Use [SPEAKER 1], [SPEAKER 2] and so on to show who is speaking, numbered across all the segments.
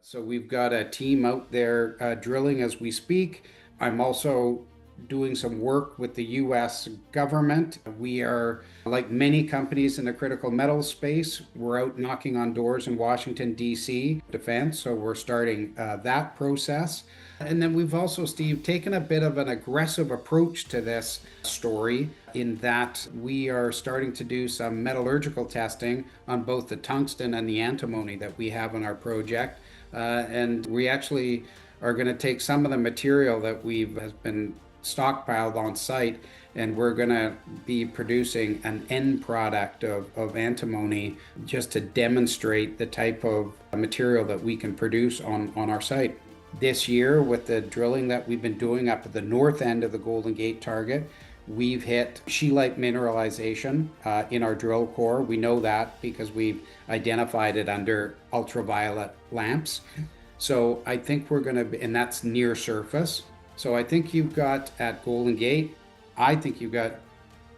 [SPEAKER 1] So we've got a team out there drilling as we speak. I'm also doing some work with the US government. We are, like many companies in the critical metals space, we're out knocking on doors in Washington, D.C. defense. So we're starting that process. And then we've also, Steve, taken a bit of an aggressive approach to this story in that we are starting to do some metallurgical testing on both the tungsten and the antimony that we have in our project. And we actually are going to take some of the material that we've has been stockpiled on site, and we're going to be producing an end product of antimony just to demonstrate the type of material that we can produce on our site. This year, with the drilling that we've been doing up at the north end of the Golden Gate target, we've hit scheelite mineralization in our drill core. We know that because we've identified it under ultraviolet lamps. So I think we're going to be, and that's near surface. So I think you've got at Golden Gate, I think you've got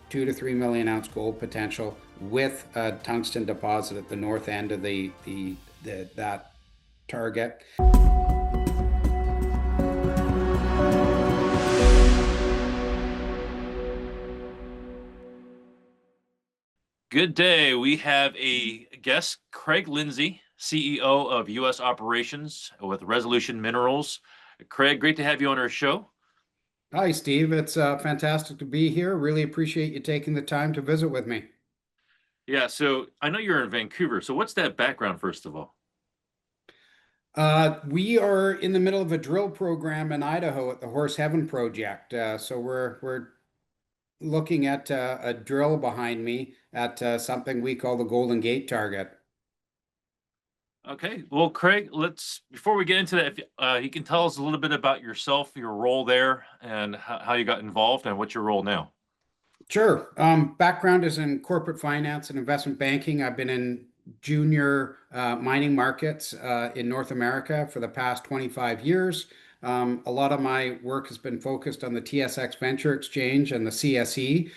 [SPEAKER 1] 2 to 3 million ounce gold potential with a tungsten deposit at the north end of that target.
[SPEAKER 2] Good day. We have a guest, Craig Lindsay, CEO of U.S. Operations with Resolution Minerals. Craig, great to have you on our show.
[SPEAKER 1] Hi, Steve. It's fantastic to be here. Really appreciate you taking the time to visit with me.
[SPEAKER 2] Yeah, so I know you're in Vancouver. So what's that background, first of all?
[SPEAKER 1] We are in the middle of a drill program in Idaho at the Horse Heaven project. So we're looking at a drill behind me at something we call the Golden Gate target.
[SPEAKER 2] Okay, well, Craig, before we get into that, if you can tell us a little bit about yourself, your role there, and how you got involved, and what's your role now?
[SPEAKER 1] Sure. Background is in corporate finance and investment banking. I've been in junior mining markets in North America for the past 25 years. A lot of my work has been focused on the TSX Venture Exchange and the CSE,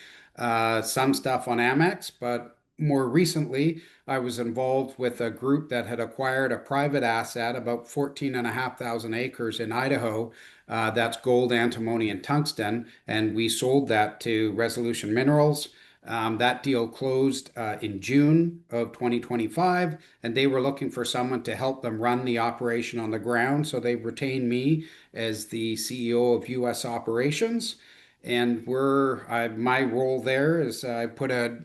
[SPEAKER 1] some stuff on Amex, but more recently, I was involved with a group that had acquired a private asset, about 14,500 acres in Idaho. That's gold, antimony, and tungsten. And we sold that to Resolution Minerals. That deal closed in June of 2025, and they were looking for someone to help them run the operation on the ground. So they retained me as the CEO of US Operations. And my role there is I put a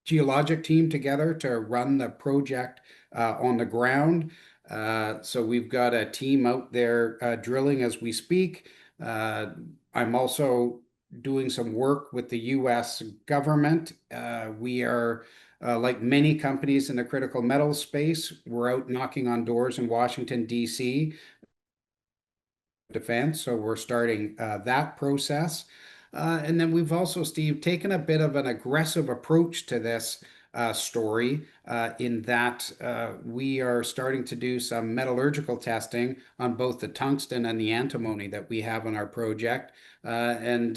[SPEAKER 1] geologic team together to run the project on the ground. So we've got a team out there drilling as we speak. I'm also doing some work with the US government. We are, like many companies in the critical metals space, we're out knocking on doors in Washington, D.C. defense. So we're starting that process. And then we've also, Steve, taken a bit of an aggressive approach to this story in that we are starting to do some metallurgical testing on both the tungsten and the antimony that we have in our project. And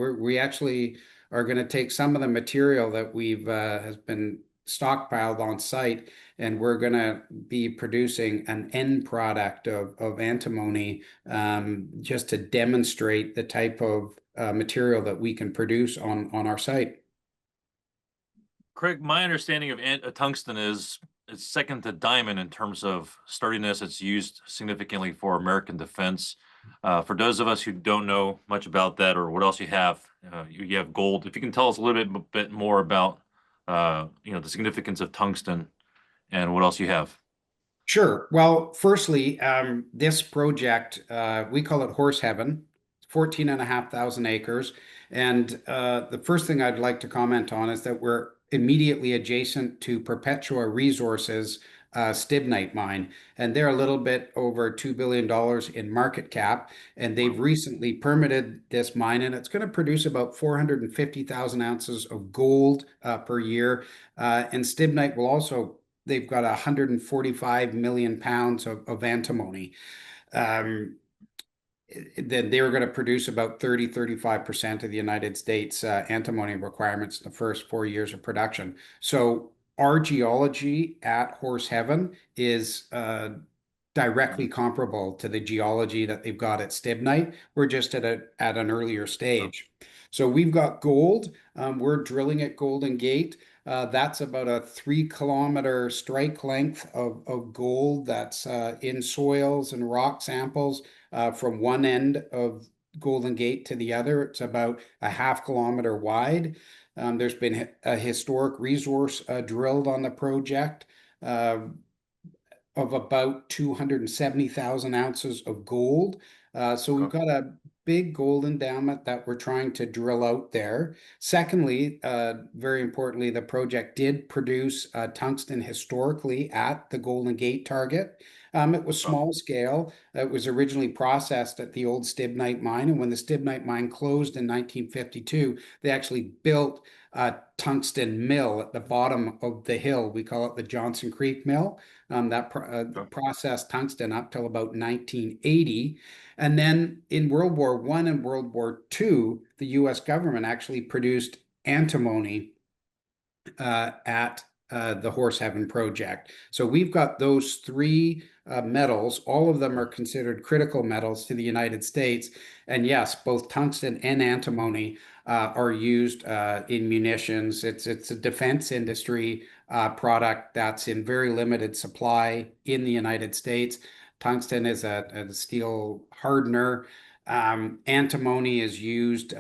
[SPEAKER 1] we actually are going to take some of the material that we've has been stockpiled on site, and we're going to be producing an end product of antimony just to demonstrate the type of material that we can produce on our site.
[SPEAKER 2] Craig, my understanding of tungsten is it's second to diamond in terms of sturdiness. It's used significantly for American defense. For those of us who don't know much about that or what else you have gold. If you can tell us a little bit more about the significance of tungsten and what else you have.
[SPEAKER 1] Sure. Well, firstly, this project, we call it Horse Heaven, 14,500 acres. And the first thing I'd like to comment on is that we're immediately adjacent to Perpetua Resources Stibnite mine. And they're a little bit over $2 billion in market cap. And they've recently permitted this mine, and it's going to produce about 450,000 ounces of gold per year. And Stibnite will also, they've got 145 million pounds of antimony. Then they were going to produce about 35% of the United States antimony requirements in the first 4 years of production. So our geology at Horse Heaven is directly comparable to the geology that they've got at Stibnite. We're just at an earlier stage. So we've got gold. We're drilling at Golden Gate. That's about a 3 kilometer strike length of gold that's in soils and rock samples from one end of Golden Gate to the other. It's about a half-kilometer wide. There's been a historic resource drilled on the project. Of about 270,000 ounces of gold. So we've got a big gold endowment that we're trying to drill out there. Secondly, very importantly, the project did produce tungsten historically at the Golden Gate target. It was small scale. It was originally processed at the old Stibnite mine. And when the Stibnite mine closed in 1952, they actually built a tungsten mill at the bottom of the hill. We call it the Johnson Creek Mill. That processed tungsten up till about 1980. And then in World War I and World War II, the US government actually produced antimony at the Horse Heaven project. So we've got those three metals. All of them are considered critical metals to the United States. And yes, both tungsten and antimony are used in munitions. It's a defense industry product that's in very limited supply in the United States. Tungsten is a steel hardener. Antimony is used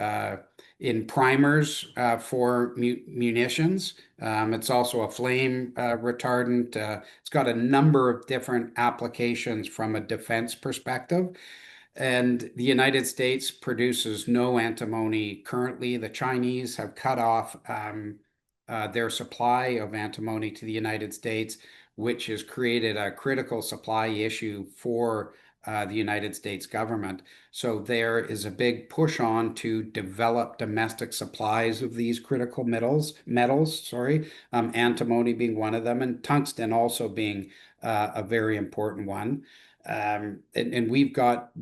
[SPEAKER 1] in primers for munitions. It's also a flame retardant. It's got a number of different applications from a defense perspective. And the United States produces no antimony currently. The Chinese have cut off their supply of antimony to the United States, which has created a critical supply issue for the United States government. So there is a big push on to develop domestic supplies of these critical metals, antimony being one of them, and tungsten also being a very important one. And we've got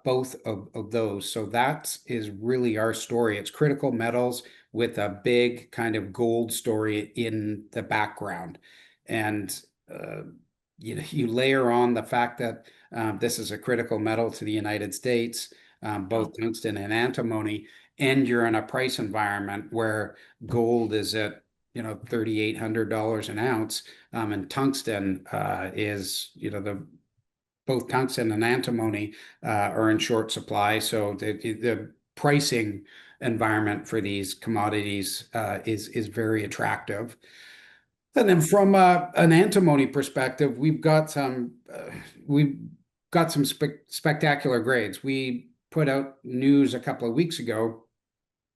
[SPEAKER 1] both of those. So that is really our story. It's critical metals with a big kind of gold story in the background. And you layer on the fact that this is a critical metal to the United States, both tungsten and antimony, and you're in a price environment where gold is at $3,800 an ounce, and tungsten is both tungsten and antimony are in short supply, so the pricing environment for these commodities is very attractive. And then from an antimony perspective, we've got some spectacular grades. We put out news a couple of weeks ago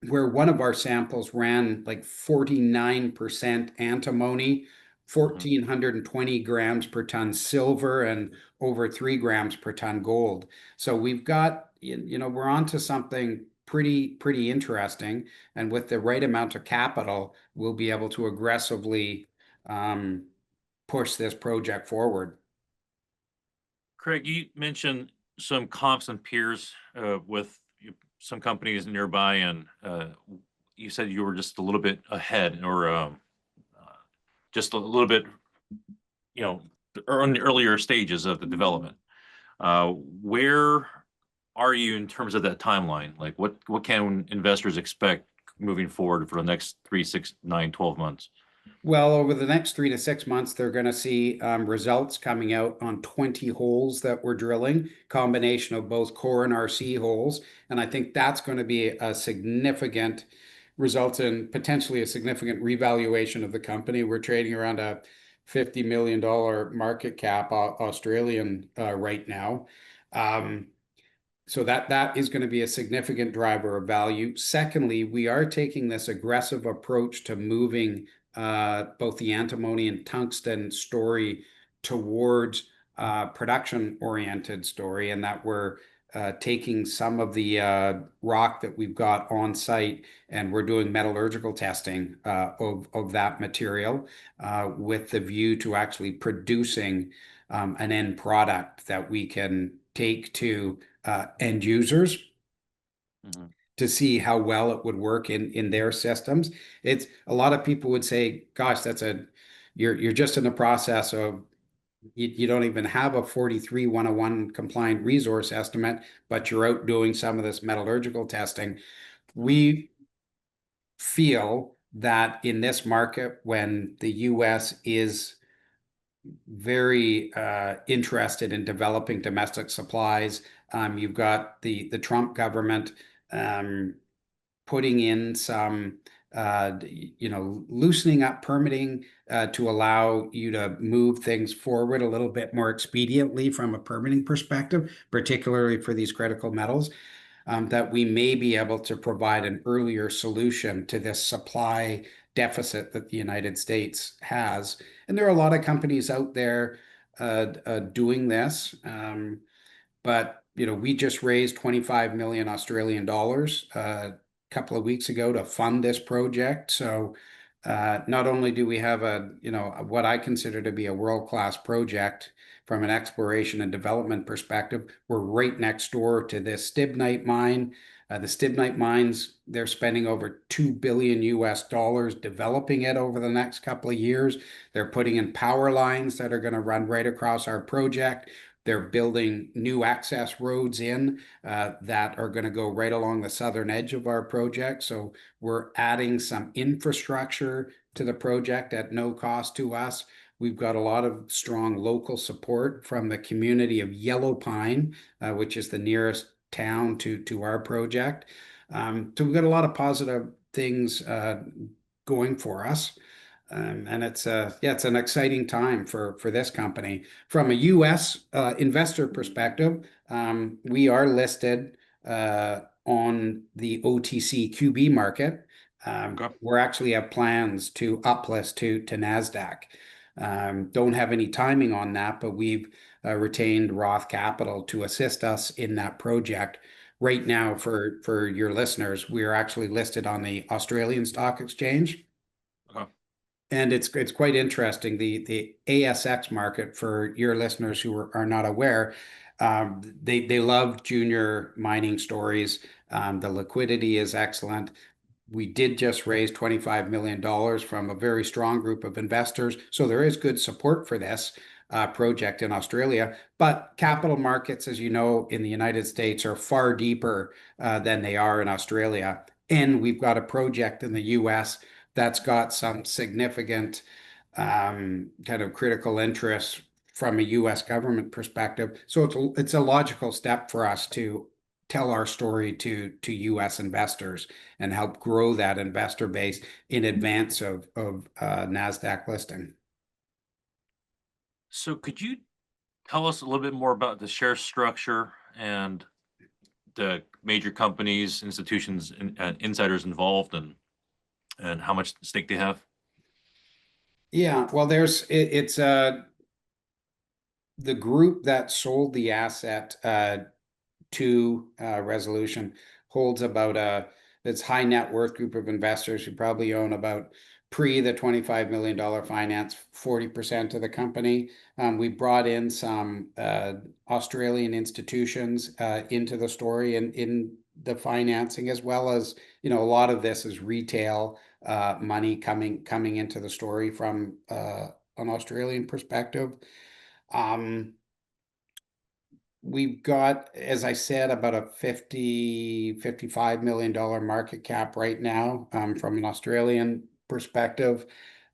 [SPEAKER 1] where one of our samples ran like 49% antimony, 1,420 grams per ton silver, and over 3 grams per ton gold. So we've got, we're onto something pretty interesting. And with the right amount of capital, we'll be able to aggressively push this project forward.
[SPEAKER 2] Craig, you mentioned some comps and peers with some companies nearby, and you said you were just a little bit ahead, or just a little bit, in the earlier stages of the development. Where are you in terms of that timeline? Like, what can investors expect moving forward for the next 3, 6, 9, 12 months?
[SPEAKER 1] Well, over the next 3 to 6 months, they're going to see results coming out on 20 holes that we're drilling, combination of both core and RC holes. And I think that's going to be a significant result in potentially a significant revaluation of the company. We're trading around a $50 million market cap Australian right now. So that is going to be a significant driver of value. Secondly, we are taking this aggressive approach to moving both the antimony and tungsten story towards production-oriented story, and that we're taking some of the rock that we've got on site, and we're doing metallurgical testing of that material with the view to actually producing an end product that we can take to end users to see how well it would work in their systems. It's a lot of people would say, gosh, you're just in the process of you don't even have a 43-101 compliant resource estimate, but you're out doing some of this metallurgical testing. We feel that in this market, when the US is very interested in developing domestic supplies, you've got the Trump government putting in some loosening up permitting to allow you to move things forward a little bit more expediently from a permitting perspective, particularly for these critical metals, that we may be able to provide an earlier solution to this supply deficit that the United States has. And there are a lot of companies out there doing this. But we just raised 25 million Australian dollars a couple of weeks ago to fund this project. So not only do we have what I consider to be a world-class project from an exploration and development perspective, we're right next door to this Stibnite mine. The Stibnite mines, they're spending over $2 billion US developing it over the next couple of years. They're putting in power lines that are going to run right across our project. They're building new access roads in that are going to go right along the southern edge of our project. So we're adding some infrastructure to the project at no cost to us. We've got a lot of strong local support from the community of Yellow Pine, which is the nearest town to our project. So we've got a lot of positive things going for us. And it's an exciting time for this company. From a U.S. Investor perspective, we are listed on the OTCQB market. We actually have plans to uplist to NASDAQ. Don't have any timing on that, but we've retained Roth Capital to assist us in that project. Right now, for your listeners, we are actually listed on the Australian Stock Exchange. And it's quite interesting. The ASX market, for your listeners who are not aware, they love junior mining stories. The liquidity is excellent. We did just raise $25 million from a very strong group of investors. So there is good support for this project in Australia. But capital markets, as you know, in the United States are far deeper than they are in Australia. And we've got a project in the US that's got some significant kind of critical interest from a US government perspective. So it's a logical step for us to tell our story to US investors and help grow that investor base in advance of NASDAQ listing.
[SPEAKER 2] So could you tell us a little bit more about the share structure and the major companies, institutions, and insiders involved, and how much stake they have?
[SPEAKER 1] Yeah, well, it's the group that sold the asset to Resolution holds about this high net worth group of investors who probably own about pre the $25 million finance, 40% of the company. We brought in some Australian institutions into the story and in the financing, as well as, a lot of this is retail money coming into the story from an Australian perspective. We've got, as I said, about a $55 million market cap right now from an Australian perspective.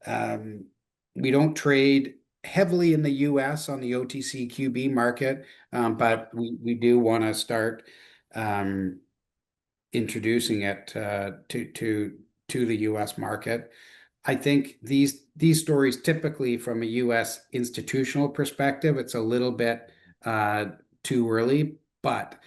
[SPEAKER 1] We don't trade heavily in the US on the OTCQB market, but we do want to start introducing it to the US market. I think these stories, typically from a US institutional perspective, it's a little bit too early, but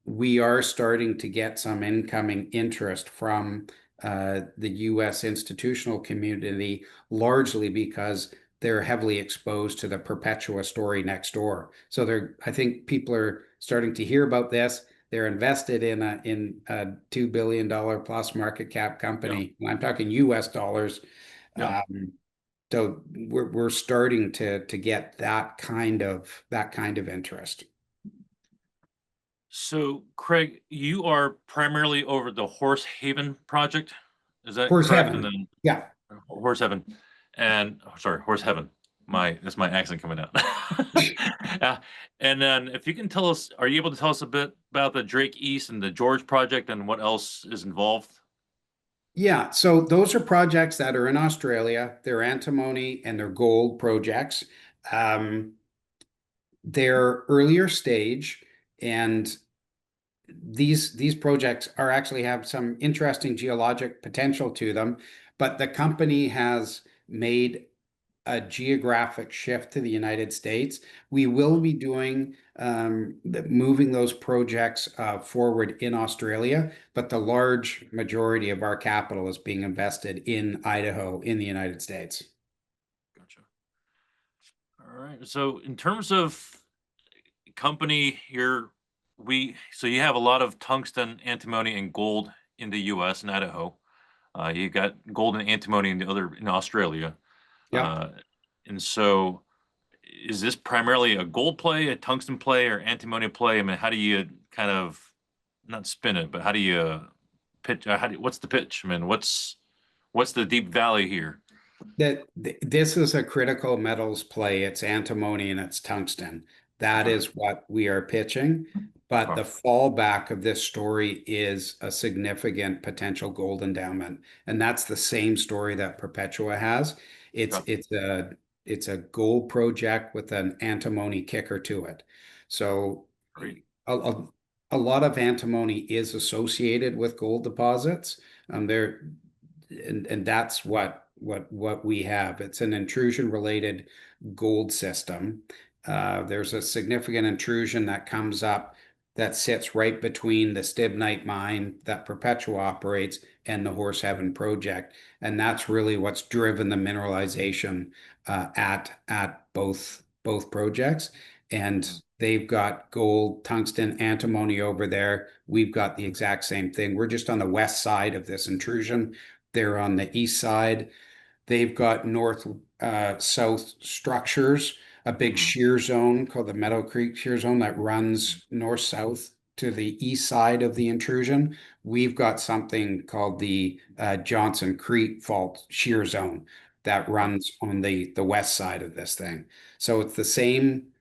[SPEAKER 1] we are starting to get some incoming interest from the US institutional community, largely because they're heavily exposed to the Perpetua story next door. So I think people are starting to hear about this. They're invested in a $2 billion plus market cap company. Yeah. I'm talking US dollars. Yeah. So we're starting to get that kind of interest.
[SPEAKER 2] So, Craig, you are primarily over the Horse Haven project. Is that
[SPEAKER 1] Horse
[SPEAKER 2] correct?
[SPEAKER 1] Heaven. Yeah.
[SPEAKER 2] Horse Heaven. And sorry, Horse Heaven. That's my accent coming out. Uh, and then if you can tell us, are you able to tell us a bit about the Drake East and the George project and what else is involved?
[SPEAKER 1] Yeah, so those are projects that are in Australia. They're antimony and they're gold projects. Um, they're earlier stage, and these projects are actually have some interesting geologic potential to them, but the company has made a geographic shift to the United States. We will be doing moving those projects forward in Australia, but the large majority of our capital is being invested in Idaho in the United States.
[SPEAKER 2] Gotcha. All right. So in terms of company here, so you have a lot of tungsten, antimony, and gold in the U.S. and Idaho. You got gold and antimony in Australia.
[SPEAKER 1] Yeah.
[SPEAKER 2] Uh, and so is this primarily a gold play, a tungsten play, or antimony play? I mean, how do you kind of not spin it, but how do you pitch? What's the pitch? I mean, what's the deep valley here?
[SPEAKER 1] This is a critical metals play. It's antimony and it's tungsten. That
[SPEAKER 2] Okay.
[SPEAKER 1] is what we are pitching. But
[SPEAKER 2] Okay.
[SPEAKER 1] the fallback of this story is a significant potential gold endowment. And that's the same story that Perpetua has. It's
[SPEAKER 2] Okay.
[SPEAKER 1] it's a it's a gold project with an antimony kicker to it. So
[SPEAKER 2] Great.
[SPEAKER 1] a, a, a lot of antimony is associated with gold deposits. There and that's what we have. It's an intrusion-related gold system. There's a significant intrusion that comes up that sits right between the Stibnite mine that Perpetua operates and the Horse Heaven project, and that's really what's driven the mineralization at both projects. And
[SPEAKER 2] Mhm.
[SPEAKER 1] they've got gold, tungsten, antimony over there. We've got the exact same thing. We're just on the west side of this intrusion. They're on the east side. They've got north south structures, a big
[SPEAKER 2] Mhm.
[SPEAKER 1] shear zone called the Meadow Creek Shear Zone that runs north south to the east side of the intrusion. We've got something called the Johnson Creek Fault Shear Zone that
[SPEAKER 2] Okay.
[SPEAKER 1] runs on the west side of this thing. So it's the same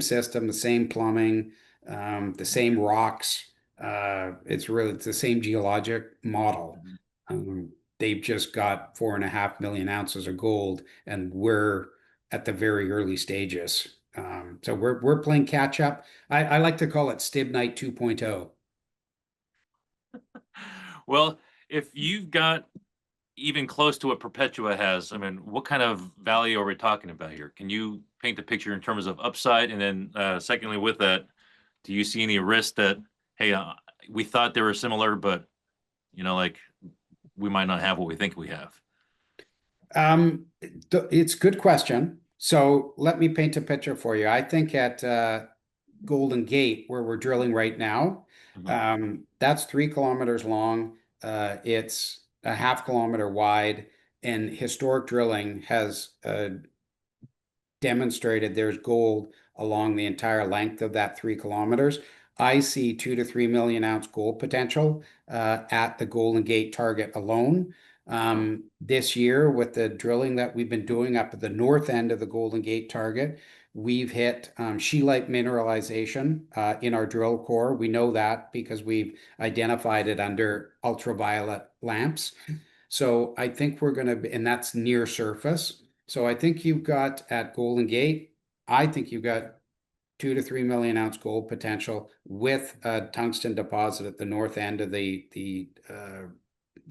[SPEAKER 1] system, the same plumbing, the same rocks. It's the same geologic model.
[SPEAKER 2] Mhm.
[SPEAKER 1] Um, they've just got 4.5 million ounces of gold, and we're at the very early stages. So we're playing catch up. I like to call it Stibnite 2.0.
[SPEAKER 2] Well, if you've got even close to what Perpetua has, I mean, what kind of value are we talking about here? Can you paint the picture in terms of upside? And then, secondly, with that, do you see any risk that, hey, we thought they were similar, but like we might not have what we think we have?
[SPEAKER 1] It's a good question. So let me paint a picture for you. I think at Golden Gate, where we're drilling right now,
[SPEAKER 2] Mhm.
[SPEAKER 1] that's 3 kilometers long. It's a half kilometer wide, and historic drilling has demonstrated there's gold along the entire length of that 3 kilometers. I see 2 to 3 million ounce gold potential at the Golden Gate target alone.
[SPEAKER 2] Okay.
[SPEAKER 1] This year, with the drilling that we've been doing up at the north end of the Golden Gate target, we've hit scheelite mineralization in our drill core. We know that because we've identified it under ultraviolet lamps. So I think we're going to be, and that's near surface. So I think you've got at Golden Gate, I think you've got 2 to 3 million ounce gold potential with a tungsten deposit at the north end of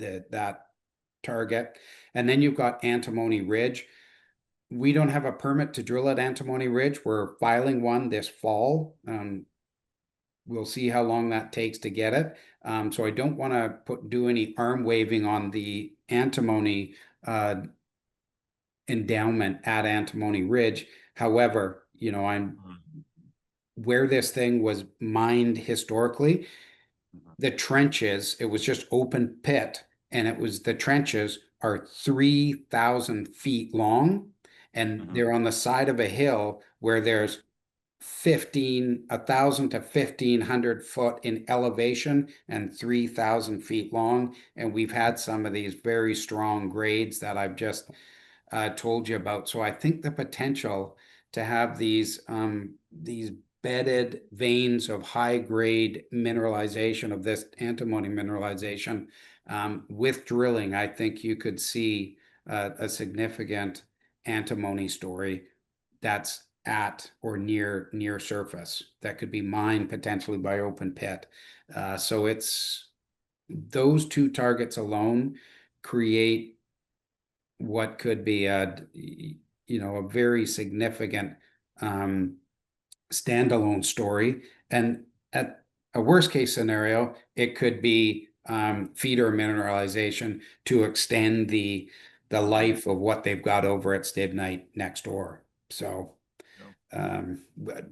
[SPEAKER 1] that target. And then you've got Antimony Ridge. We don't have a permit to drill at Antimony Ridge. We're filing one this fall. We'll see how long that takes to get it. So I don't want to do any arm waving on the antimony endowment at Antimony Ridge. However, I'm
[SPEAKER 2] Mhm.
[SPEAKER 1] where this thing was mined historically,
[SPEAKER 2] Mhm.
[SPEAKER 1] the trenches, it was just open pit, and the trenches are 3,000 feet long, and
[SPEAKER 2] Mhm.
[SPEAKER 1] they're on the side of a hill where there's 1,000 to 1,500 foot in elevation and 3,000 feet long. And we've had some of these very strong grades that I've just told you about. So I think the potential to have these bedded veins of high grade mineralization of this antimony mineralization with drilling, I think you could see a significant antimony story that's at or near surface that could be mined potentially by open pit. So it's those two targets alone create what could be a very significant standalone story. And at a worst case scenario, it could be feeder mineralization to extend the life of what they've got over at Stibnite next door. So I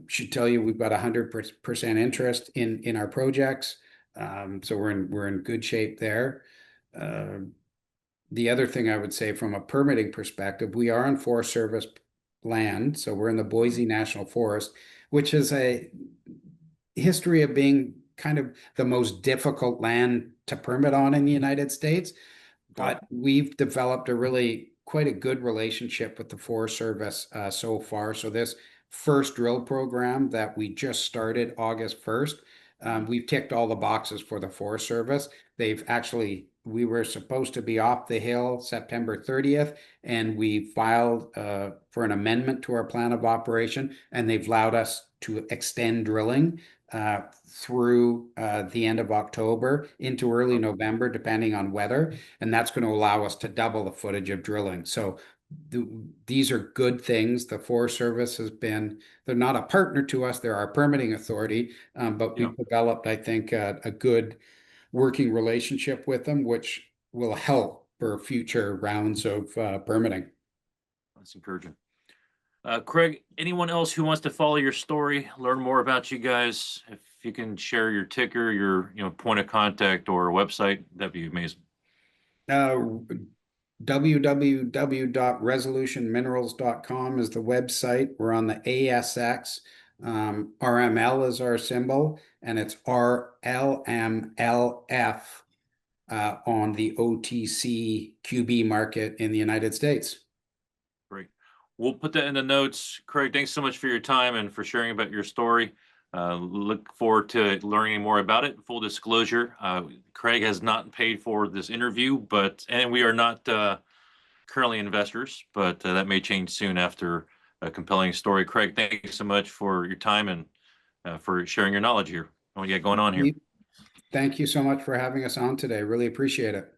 [SPEAKER 1] should tell you we've got 100% interest in our projects. So we're in good shape there. The other thing I would say from a permitting perspective, we are on Forest Service land. So we're in the Boise National Forest, which has a history of being kind of the most difficult land to permit on in the United States. But we've developed quite a good relationship with the Forest Service so far. So this first drill program that we just started August 1st, we've ticked all the boxes for the Forest Service. We were supposed to be off the hill September 30th, and we filed for an amendment to our plan of operation, and they've allowed us to extend drilling through the end of October into early November, depending on weather. And that's going to allow us to double the footage of drilling. So these are good things. The Forest Service they're not a partner to us, they're our permitting authority, but we've developed, I think, a good working relationship with them, which will help for future rounds of permitting.
[SPEAKER 2] That's encouraging. Craig, anyone else who wants to follow your story, learn more about you guys, if you can share your ticker, your point of contact or website, that'd be amazing.
[SPEAKER 1] www.resolutionminerals.com is the website. We're on the ASX. RML is our symbol, and it's RLMLF on the OTCQB market in the United States.
[SPEAKER 2] Great. We'll put that in the notes. Craig, thanks so much for your time and for sharing about your story. Look forward to learning more about it. Full disclosure, Craig has not paid for this interview, and we are not currently investors, but that may change soon after a compelling story. Craig, thank you so much for your time and for sharing your knowledge here. What you got going on here?
[SPEAKER 1] Thank you so much for having us on today. Really appreciate it.